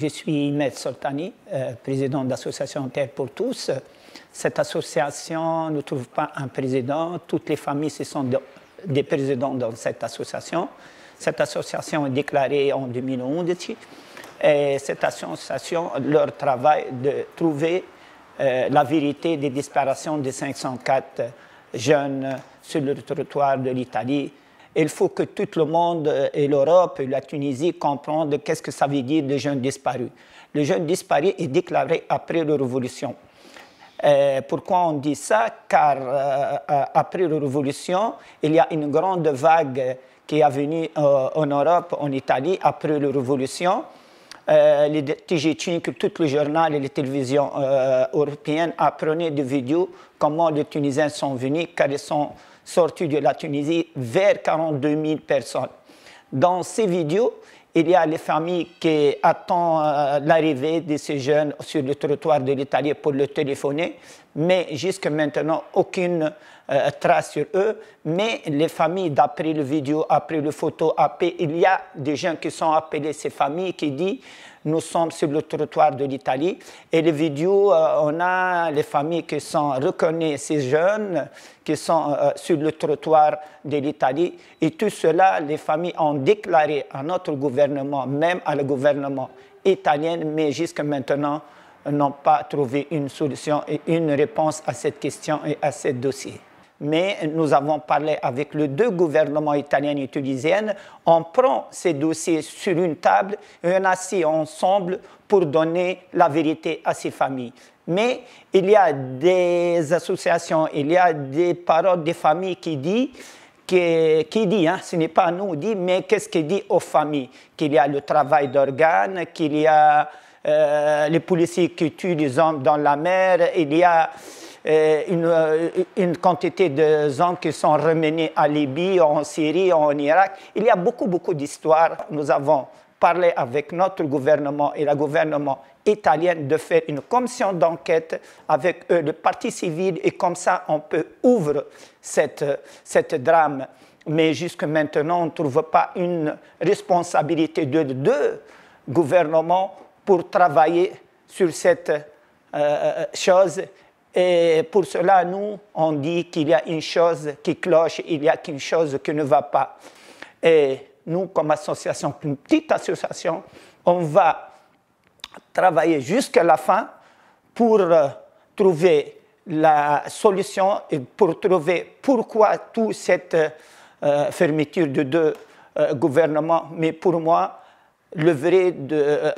Je suis Maître Soltani, président de l'association Terre pour tous. Cette association ne trouve pas un président. Toutes les familles, ce sont des présidents dans cette association. Cette association est déclarée en 2011. Et cette association, leur travail de trouver la vérité des disparitions de 504 jeunes sur le territoire de l'Italie. Il faut que tout le monde, et l'Europe et la Tunisie, comprennent qu'est-ce que ça veut dire de jeunes disparus. Le jeune disparu est déclaré après la Révolution. Pourquoi on dit ça? Car après la Révolution, il y a une grande vague qui est venue en Europe, en Italie, après la Révolution. Les TG5, tout le journal et les télévisions européennes apprenaient des vidéos comment les Tunisiens sont venus, car ils sont sortis de la Tunisie vers 42 000 personnes. Dans ces vidéos, il y a les familles qui attendent l'arrivée de ces jeunes sur le territoire de l'Italie pour le téléphoner, mais jusqu'à maintenant, aucune trace sur eux. Mais les familles, d'après les vidéos, après les photos, il y a des gens qui sont appelés ces familles qui disent nous sommes sur le territoire de l'Italie. Et les vidéos, on a les familles qui sont reconnues, ces jeunes qui sont sur le territoire de l'Italie. Et tout cela, les familles ont déclaré à notre gouvernement, même à le gouvernement italien, mais jusqu'à maintenant, n'ont pas trouvé une solution et une réponse à cette question et à ce dossier. Mais nous avons parlé avec les deux gouvernements italiens et tunisiens. On prend ces dossiers sur une table et on assis ensemble pour donner la vérité à ces familles. Mais il y a des associations, il y a des paroles des familles qui disent, ce n'est pas nous, dit, mais qu'est-ce qui dit aux familles? Qu'il y a le travail d'organes, qu'il y a les policiers qui tuent les hommes dans la mer, il y a une quantité de gens qui sont remenés à Libye, en Syrie, en Irak. Il y a beaucoup d'histoires. Nous avons parlé avec notre gouvernement et le gouvernement italien de faire une commission d'enquête avec eux, le parti civil, et comme ça on peut ouvrir cette drame. Mais jusqu'à maintenant, on ne trouve pas une responsabilité de deux gouvernements pour travailler sur cette chose. Et pour cela, nous, on dit qu'il y a une chose qui cloche, il y a une chose qui ne va pas. Et nous, comme association, une petite association, on va travailler jusqu'à la fin pour trouver la solution et pour trouver pourquoi toute cette fermeture de deux gouvernements. Mais pour moi, le vrai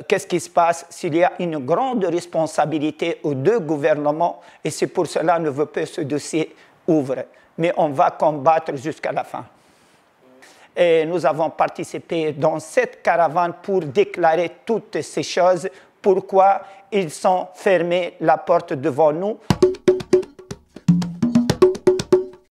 qu'est-ce qui se passe s'il y a une grande responsabilité aux deux gouvernements, et c'est pour cela qu'on ne veut pas ce dossier ouvre. Mais on va combattre jusqu'à la fin. Et nous avons participé dans cette caravane pour déclarer toutes ces choses, pourquoi ils sont fermés la porte devant nous.